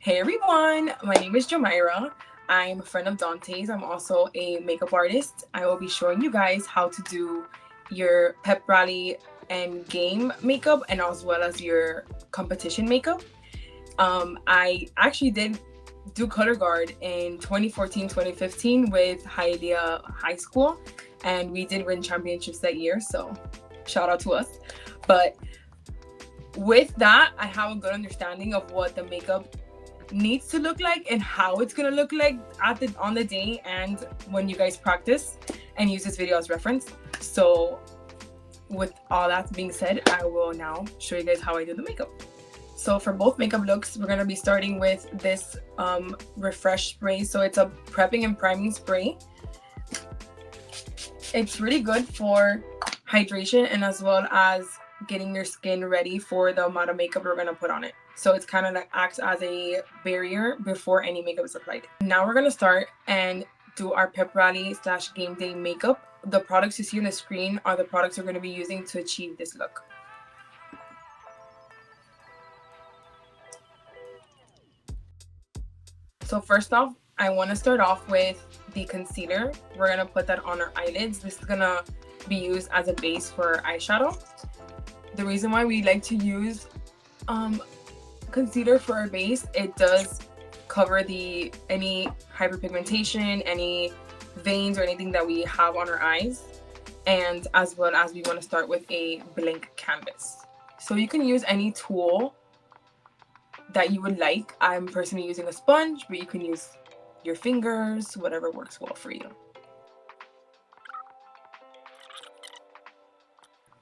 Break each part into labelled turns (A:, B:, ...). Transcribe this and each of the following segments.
A: Hey everyone, my name is Jamira. I'm a friend of Dante's. I'm also a makeup artist. I will be showing you guys how to do your pep rally and game makeup and as well as your competition makeup. I actually did do color guard in 2014, 2015 with Hialeah High School, and we did win championships that year, so shout out to us. But with that, I have a good understanding of what the makeup needs to look like and how it's gonna look like on the day and when you guys practice and use this video as reference. So with all that being said, I will now show you guys how I do the makeup. So for both makeup looks, we're gonna be starting with this refresh spray. So it's a prepping and priming spray. It's really good for hydration and as well as getting your skin ready for the amount of makeup we're gonna put on it. So it's kind of like acts as a barrier before any makeup is applied. Now we're gonna start and do our pep rally / game day makeup. The products you see on the screen are the products we're gonna be using to achieve this look. So first off, I want to start off with the concealer. We're gonna put that on our eyelids. This is gonna be used as a base for eyeshadow. The reason why we like to use concealer for our base, it does cover any hyperpigmentation, any veins or anything that we have on our eyes, and as well as we want to start with a blank canvas. So you can use any tool that you would like. I'm personally using a sponge, but you can use your fingers, whatever works well for you.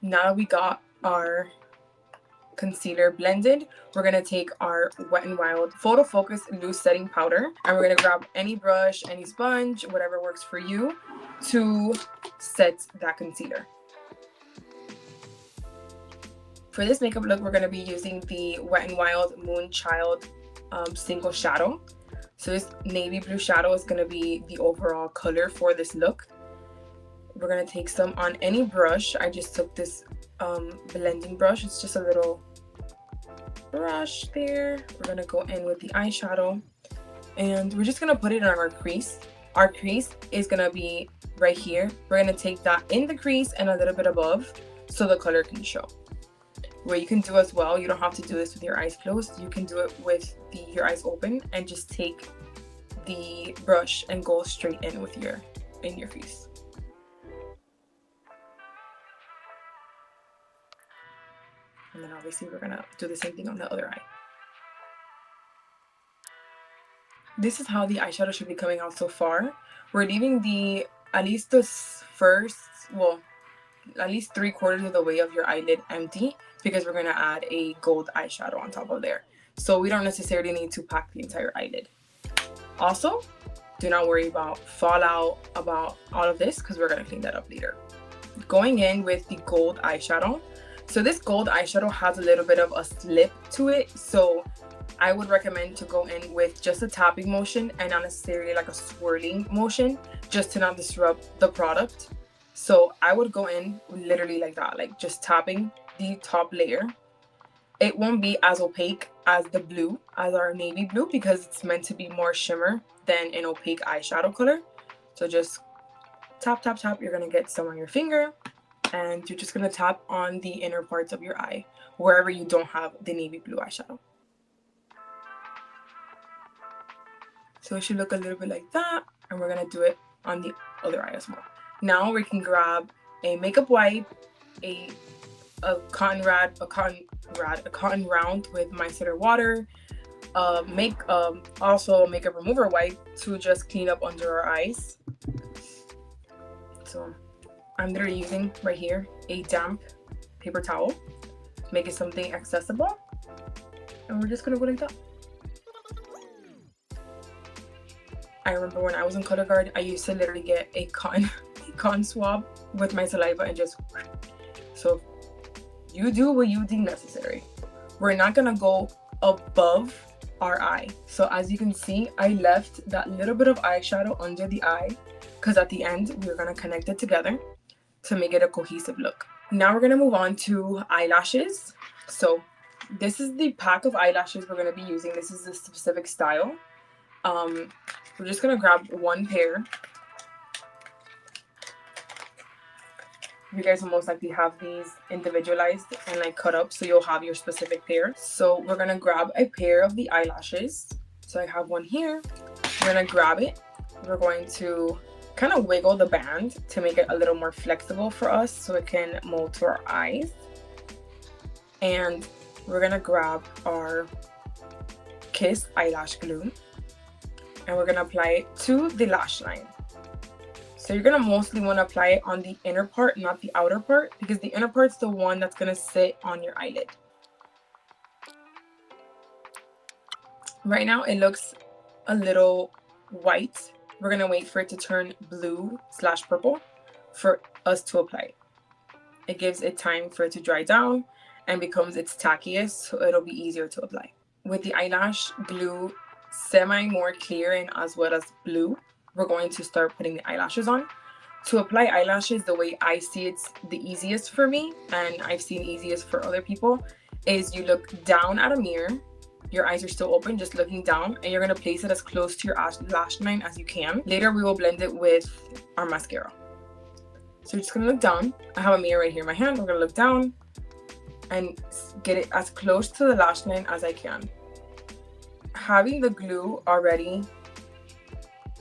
A: Now that we got our concealer blended, we're gonna take our Wet n Wild Photo Focus Loose Setting Powder, and we're gonna grab any brush, any sponge, whatever works for you to set that concealer. For this makeup look, we're gonna be using the Wet n Wild Moonchild single shadow. So this navy blue shadow is gonna be the overall color for this look. We're gonna take some on any brush. I just took this blending brush. It's just a little brush there. We're gonna go in with the eyeshadow and we're just gonna put it on our crease. Our crease is gonna be right here. We're gonna take that in the crease and a little bit above so the color can show. What you can do as well, you don't have to do this with your eyes closed. You can do it with your eyes open and just take the brush and go straight in with your crease. And then obviously we're gonna do the same thing on the other eye. This is how the eyeshadow should be coming out so far. We're leaving at least 3/4 of the way of your eyelid empty because we're gonna add a gold eyeshadow on top of there. So we don't necessarily need to pack the entire eyelid. Also, do not worry about fallout, about all of this, because we're gonna clean that up later. Going in with the gold eyeshadow. So this gold eyeshadow has a little bit of a slip to it, so I would recommend to go in with just a tapping motion and not necessarily like a swirling motion, just to not disrupt the product. So I would go in literally like that, like just tapping the top layer. It won't be as opaque as as our navy blue, because it's meant to be more shimmer than an opaque eyeshadow color. So just tap, tap, tap. You're gonna get some on your finger and you're just gonna tap on the inner parts of your eye, wherever you don't have the navy blue eyeshadow. So it should look a little bit like that, and we're gonna do it on the other eye as well. Now we can grab a makeup wipe, a cotton round with micellar water, also a makeup remover wipe to just clean up under our eyes. So I'm literally using right here a damp paper towel, make it something accessible, and we're just gonna go like that. I remember when I was in color guard, I used to literally get a cotton swab with my saliva and just, so you do what you deem necessary. We're not gonna go above our eye. So as you can see, I left that little bit of eyeshadow under the eye because at the end we're gonna connect it together to make it a cohesive look. Now we're gonna move on to eyelashes. So this is the pack of eyelashes we're going to be using. This is the specific style. We're just going to grab one pair. You guys will most likely have these individualized and like cut up, so you'll have your specific pair. So we're going to grab a pair of the eyelashes. So I have one here. We're going to grab it. We're going to kind of wiggle the band to make it a little more flexible for us so it can mold to our eyes. And we're going to grab our Kiss eyelash glue and we're going to apply it to the lash line. So you're going to mostly want to apply it on the inner part, not the outer part, because the inner part's the one that's going to sit on your eyelid. Right now it looks a little white. We're going to wait for it to turn blue/purple for us to apply it. It gives it time for it to dry down and becomes its tackiest, so it'll be easier to apply. With the eyelash glue semi more clear and as well as blue, we're going to start putting the eyelashes on. To apply eyelashes, the way I see it's the easiest for me, and I've seen easiest for other people, is you look down at a mirror. Your eyes are still open, just looking down, and you're going to place it as close to your lash line as you can. Later, we will blend it with our mascara. So you're just going to look down. I have a mirror right here in my hand. I'm going to look down and get it as close to the lash line as I can. Having the glue already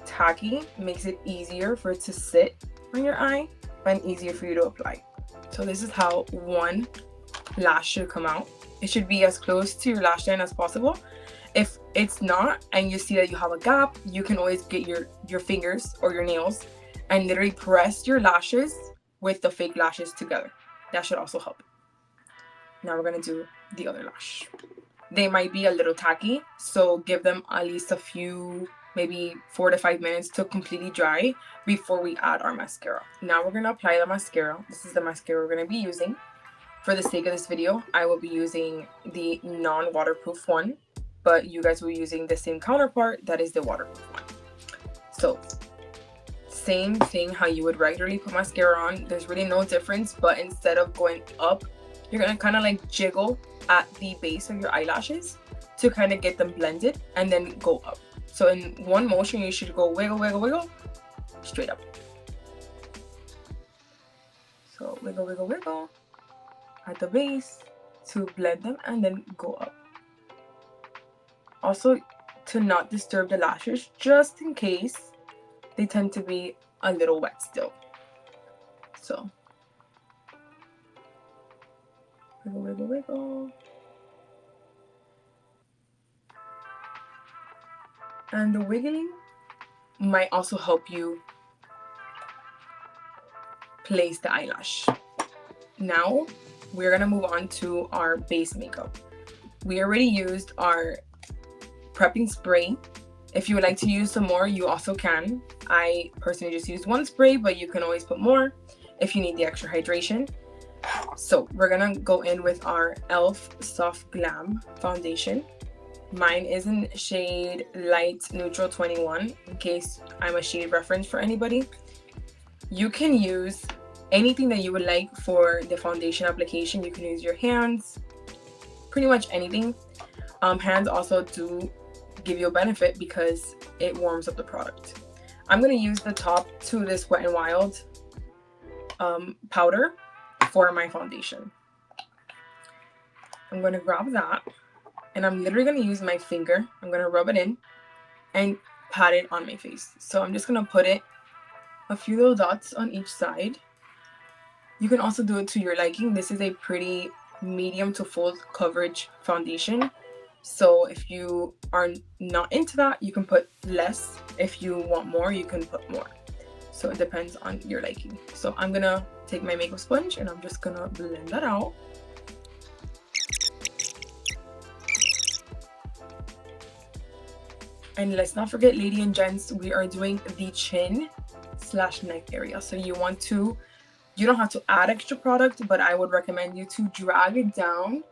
A: tacky makes it easier for it to sit on your eye and easier for you to apply. So this is how one lash should come out. It should be as close to your lash line as possible. If it's not and you see that you have a gap, you can always get your fingers or your nails and literally press your lashes with the fake lashes together. That should also help. Now we're going to do the other lash. They might be a little tacky, so give them at least a few, maybe 4 to 5 minutes to completely dry before we add our mascara. Now we're going to apply the mascara. This is the mascara we're going to be using. For the sake of this video, I will be using the non-waterproof one, but you guys will be using the same counterpart that is the waterproof one. So same thing how you would regularly put mascara on. There's really no difference, but instead of going up, you're going to kind of like jiggle at the base of your eyelashes to kind of get them blended and then go up. So in one motion, you should go wiggle, wiggle, wiggle, straight up. So wiggle, wiggle, wiggle at the base to blend them and then go up. Also, to not disturb the lashes, just in case they tend to be a little wet still. So wiggle, wiggle, wiggle. And the wiggling might also help you place the eyelash. Now we're going to move on to our base makeup. We already used our prepping spray. If you would like to use some more, you also can. I personally just used one spray, but you can always put more if you need the extra hydration. So we're going to go in with our e.l.f. Soft Glam Foundation. Mine is in shade Light Neutral 21, in case I'm a shade reference for anybody. You can use anything that you would like for the foundation application. You can use your hands, pretty much anything. Hands also do give you a benefit because it warms up the product. I'm going to use the top to this Wet n Wild powder for my foundation. I'm going to grab that. And I'm literally going to use my finger. I'm going to rub it in and pat it on my face. So I'm just going to put it a few little dots on each side. You can also do it to your liking. This is a pretty medium to full coverage foundation. So if you are not into that, you can put less. If you want more, you can put more. So it depends on your liking. So I'm going to take my makeup sponge and I'm just going to blend that out. And let's not forget, ladies and gents, we are doing the chin/neck area. So you don't have to add extra product, but I would recommend you to drag it down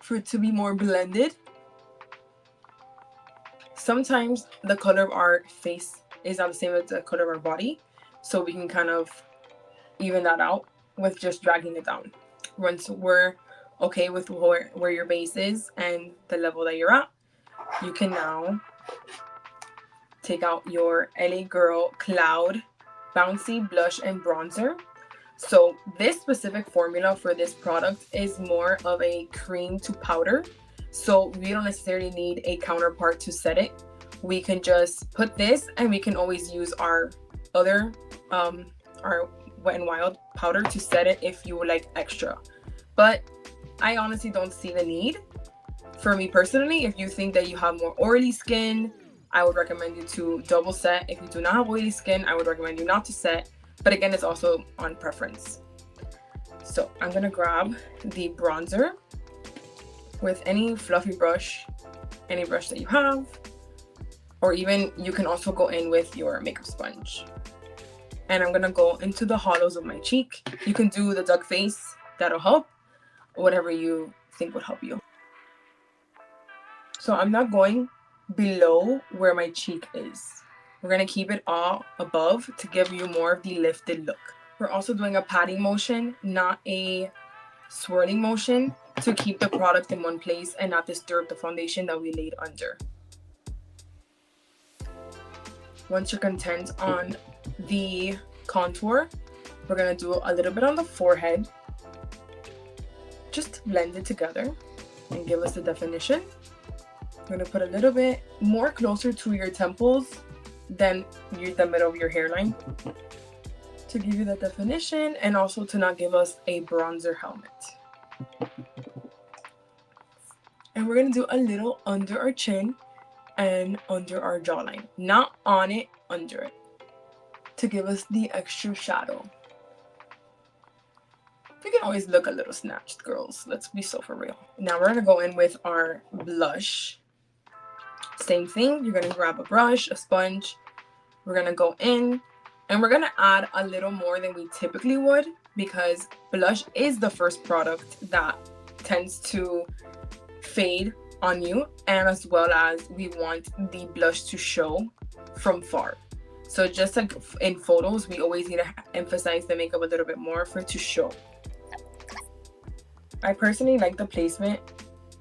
A: for it to be more blended. Sometimes the color of our face is not the same as the color of our body. So we can kind of even that out with just dragging it down. Once we're okay with where your base is and the level that you're at, you can now take out your LA Girl Cloud Bouncy Blush and Bronzer. So this specific formula for this product is more of a cream to powder. So we don't necessarily need a counterpart to set it. We can just put this, and we can always use our other, our Wet n Wild powder to set it if you would like extra. But I honestly don't see the need. For me personally, if you think that you have more oily skin, I would recommend you to double set. If you do not have oily skin, I would recommend you not to set. But again, it's also on preference. So I'm gonna grab the bronzer with any fluffy brush, any brush that you have, or even you can also go in with your makeup sponge. And I'm gonna go into the hollows of my cheek. You can do the duck face, that'll help, whatever you think would help you. So I'm not going below where my cheek is. We're gonna keep it all above to give you more of the lifted look. We're also doing a patting motion, not a swirling motion, to keep the product in one place and not disturb the foundation that we laid under. Once you're content on the contour, we're gonna do a little bit on the forehead, just to blend it together and give us the definition. I'm gonna put a little bit more closer to your temples than the middle of your hairline to give you that definition, and also to not give us a bronzer helmet. And we're gonna do a little under our chin and under our jawline, not on it, under it, to give us the extra shadow. You can always look a little snatched, girls. Let's be so for real. Now we're gonna go in with our blush. Same thing, you're gonna grab a brush, a sponge. We're gonna go in and we're gonna add a little more than we typically would, because blush is the first product that tends to fade on you, and as well as we want the blush to show from far. So just like in photos, we always need to emphasize the makeup a little bit more for it to show. I personally like the placement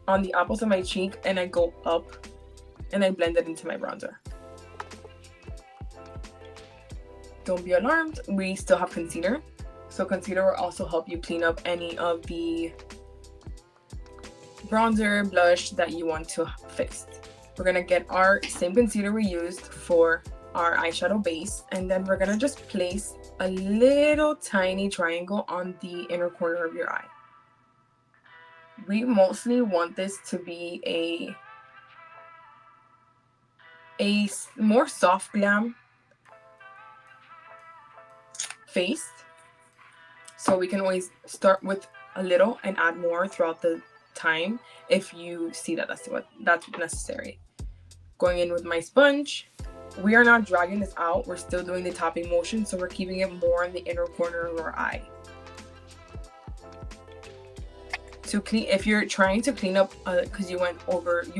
A: on the apples of my cheek, and I go up and I blend it into my bronzer. Don't be alarmed, we still have concealer. So concealer will also help you clean up any of the bronzer, blush that you want to fix. We're gonna get our same concealer we used for our eyeshadow base, and then we're gonna just place a little tiny triangle on the inner corner of your eye. We mostly want this to be a more soft glam face, so we can always start with a little and add more throughout the time if you see that that's necessary. Going in with my sponge, we are not dragging this out, we're still doing the tapping motion, so we're keeping it more in the inner corner of our eye. To clean, if you're trying to clean up because you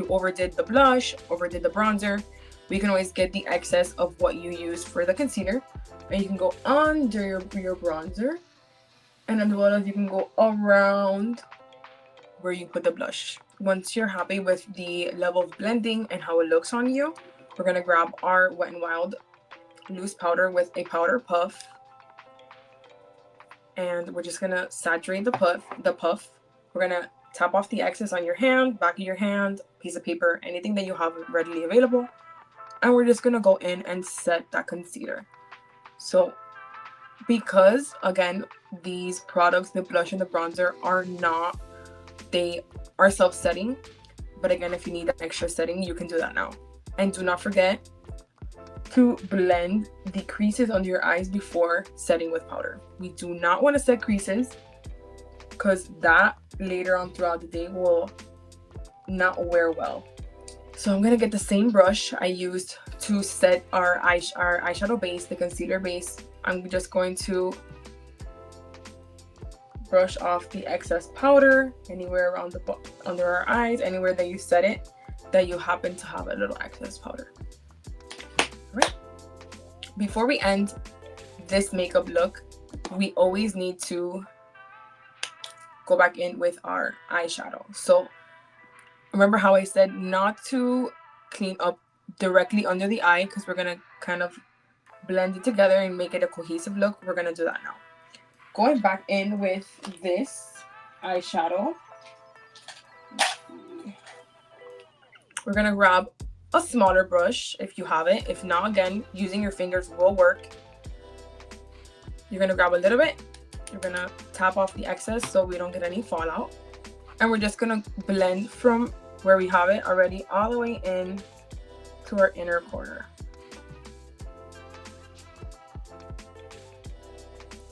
A: overdid the blush, overdid the bronzer, we can always get the excess of what you use for the concealer, and you can go under your bronzer, and as well as you can go around where you put the blush. Once you're happy with the level of blending and how it looks on you, we're gonna grab our Wet n Wild loose powder with a powder puff, and we're just gonna saturate the puff. We're gonna tap off the excess on your hand, back of your hand, piece of paper, anything that you have readily available, and we're just gonna go in and set that concealer. So because again, these products, the blush and the bronzer, they are self-setting, but again, if you need that extra setting, you can do that now. And do not forget to blend the creases under your eyes before setting with powder. We do not want to set creases, because that later on throughout the day will not wear well. So I'm gonna get the same brush I used to set our eyeshadow base, the concealer base. I'm just going to brush off the excess powder anywhere around under our eyes, anywhere that you set it, that you happen to have a little excess powder. All right. Before we end this makeup look, we always need to go back in with our eyeshadow. So remember how I said not to clean up directly under the eye, because we're going to kind of blend it together and make it a cohesive look. We're going to do that now. Going back in with this eyeshadow, we're going to grab a smaller brush if you have it. If not, again, using your fingers will work. You're going to grab a little bit. You're going to tap off the excess so we don't get any fallout. And we're just going to blend from where we have it already all the way in to our inner corner.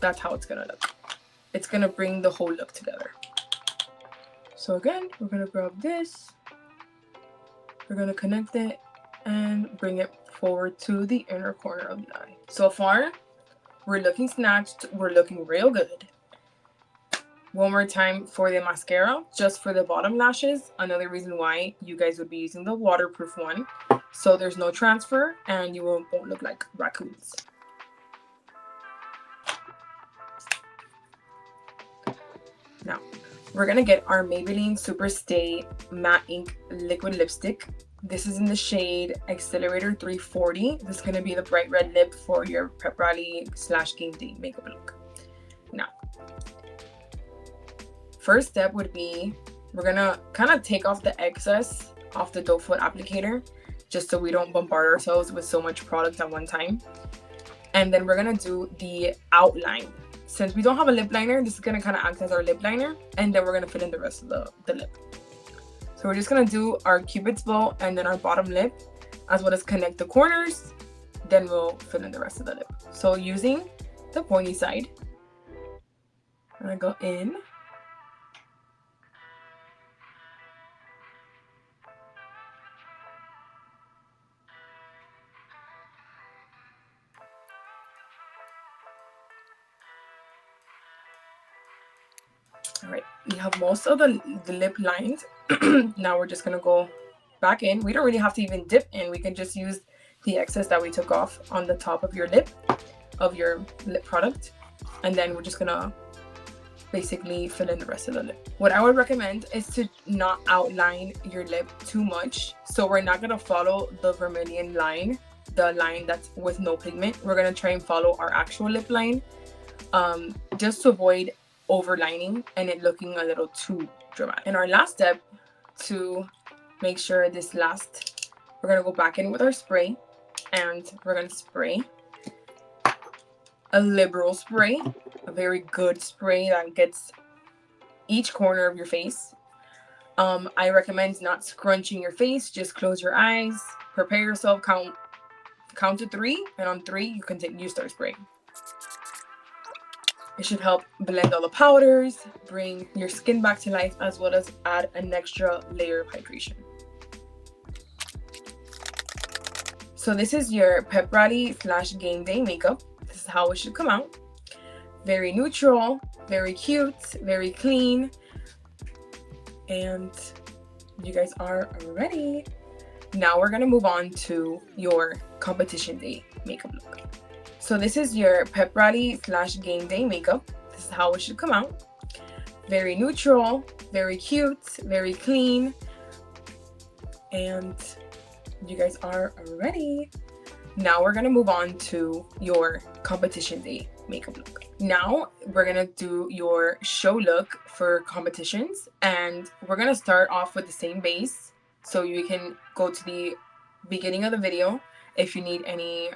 A: That's how it's going to look. It's going to bring the whole look together. So again, we're going to grab this. We're going to connect it and bring it forward to the inner corner of the eye. So far, we're looking snatched. We're looking real good. One more time for the mascara, just for the bottom lashes. Another reason why you guys would be using the waterproof one. So there's no transfer and you won't look like raccoons. Now, we're going to get our Maybelline Super Stay Matte Ink Liquid Lipstick. This is in the shade Exhilarator 340. This is going to be the bright red lip for your prep rally / game day makeup look. Now, first step would be, we're going to kind of take off the excess off the doe foot applicator, just so we don't bombard ourselves with so much product at one time. And then we're going to do the outline. Since we don't have a lip liner, this is going to kind of act as our lip liner. And then we're going to fill in the rest of the lip. So we're just going to do our cupid's bow and then our bottom lip, as well as connect the corners. Then we'll fill in the rest of the lip. So using the pointy side, I'm going to go in. All right, we have most of the lip lined. Now we're just gonna go back in. We don't really have to even dip in. We can just use the excess that we took off on the top of your lip product. And then we're just gonna basically fill in the rest of the lip. What I would recommend is to not outline your lip too much. So we're not gonna follow the vermilion line, the line that's with no pigment. We're gonna try and follow our actual lip line, just to avoid overlining and it looking a little too dramatic. And our last step, to make sure this lasts, we're gonna go back in with our spray and we're gonna spray a liberal spray, a very good spray that gets each corner of your face. I recommend not scrunching your face, just close your eyes, prepare yourself, count to 3, and on 3 you start spraying. It should help blend all the powders, bring your skin back to life, as well as add an extra layer of hydration. So this is your pep rally / game day makeup. This is how it should come out. Very neutral, very cute, very clean. And you guys are ready. Now we're gonna move on to your competition day makeup look. So this is your pep rally / game day makeup. This is how it should come out. Very neutral, very cute, very clean. And you guys are ready. Now we're gonna move on to your competition day makeup look. Now we're gonna do your show look for competitions, and we're gonna start off with the same base. So you can go to the beginning of the video if you need any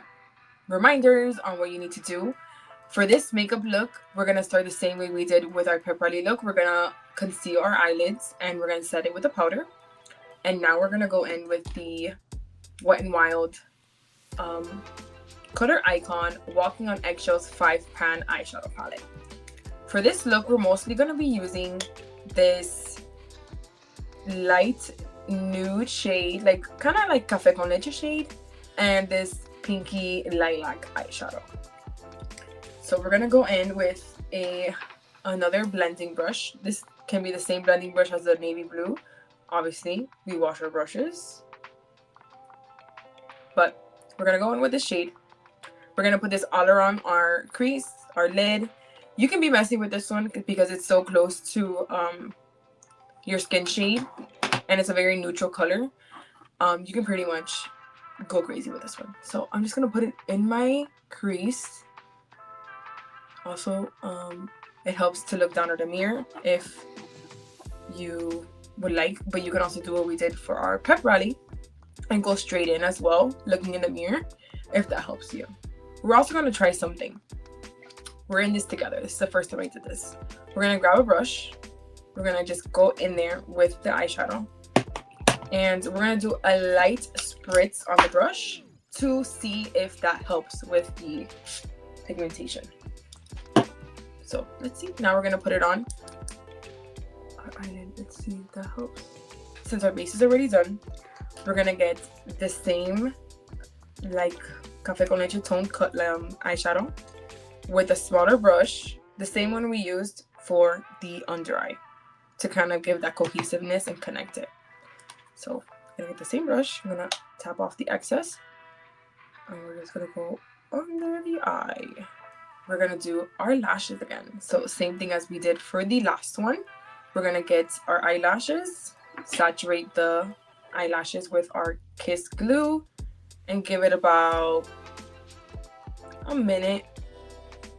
A: reminders on what you need to do. For this makeup look, we're gonna start the same way we did with our pep rally look. We're gonna conceal our eyelids and we're gonna set it with a powder. And now we're gonna go in with the Wet n Wild Color Icon Walking on Eggshells 5-pan eyeshadow palette. For this look, we're mostly gonna be using this light nude shade, like kind of like Café con Leche shade, and this pinky lilac eyeshadow. So we're gonna go in with another blending brush. This can be the same blending brush as the navy blue. Obviously, we wash our brushes. But we're gonna go in with this shade. We're gonna put this all around our crease, our lid. You can be messy with this one because it's so close to your skin shade, and it's a very neutral color. You can pretty much go crazy with this one. So I'm just gonna put it in my crease. Also, it helps to look down at the mirror if you would like, but you can also do what we did for our pep rally and go straight in as well, looking in the mirror, if that helps you. We're also gonna try something. We're in this together. This is the first time I did this. We're gonna grab a brush. We're gonna just go in there with the eyeshadow. And we're gonna do a light spritz on the brush to see if that helps with the pigmentation. So let's see. Now we're gonna put it on our eyelid. Let's see if that helps. Since our base is already done, we're gonna get the same like Café con Leche tone cut eyeshadow with a smaller brush, the same one we used for the under eye, to kind of give that cohesiveness and connect it. So I'm gonna get the same brush. I'm gonna tap off the excess, and we're just gonna go under the eye. We're gonna do our lashes again. So same thing as we did for the last one. We're gonna get our eyelashes, saturate the eyelashes with our Kiss glue, and give it about a minute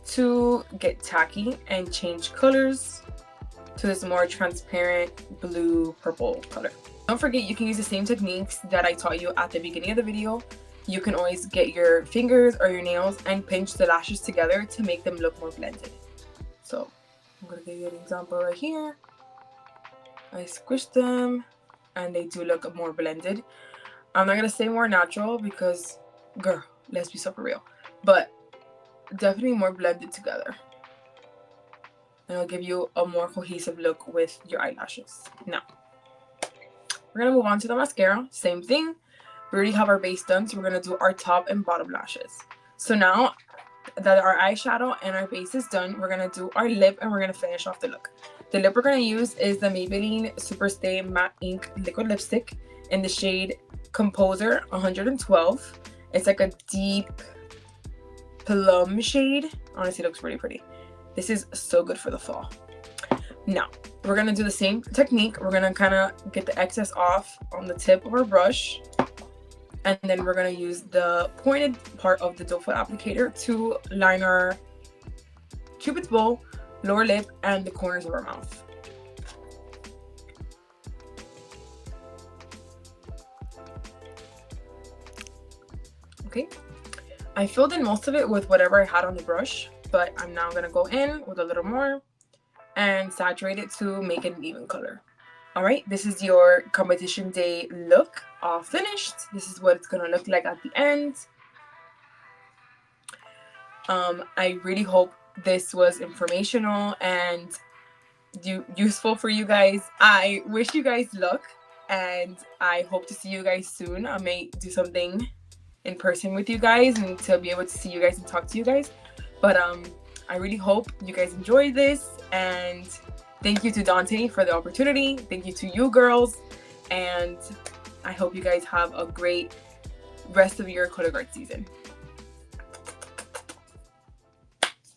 A: to get tacky and change colors to this more transparent blue purple color. Don't forget, you can use the same techniques that I taught you at the beginning of the video. You can always get your fingers or your nails and pinch the lashes together to make them look more blended. So I'm gonna give you an example right here. I squished them and they do look more blended. I'm not gonna say more natural because, girl, let's be super real, but definitely more blended together. And it'll give you a more cohesive look with your eyelashes. Now, we're gonna move on to the mascara. Same thing. We already have our base done, so we're gonna do our top and bottom lashes. So now that our eyeshadow and our base is done, we're gonna do our lip and we're gonna finish off the look. The lip we're gonna use is the Maybelline Super Stay Matte Ink Liquid Lipstick in the shade Composer 112. It's like a deep plum shade. Honestly, it looks really pretty. This is so good for the fall. Now, we're gonna do the same technique. We're gonna kind of get the excess off on the tip of our brush. And then we're gonna use the pointed part of the doe foot applicator to line our Cupid's bow, lower lip, and the corners of our mouth. Okay, I filled in most of it with whatever I had on the brush, but I'm now gonna go in with a little more and saturate it to make it an even color. All right, this is your competition day look all finished. This is what it's gonna look like at the end. I really hope this was informational and useful for you guys. I wish you guys luck, and I hope to see you guys soon. I may do something in person with you guys and to be able to see you guys and talk to you guys. But I really hope you guys enjoy this, and thank you to Dante for the opportunity. Thank you to you girls, and I hope you guys have a great rest of your Colorguard season.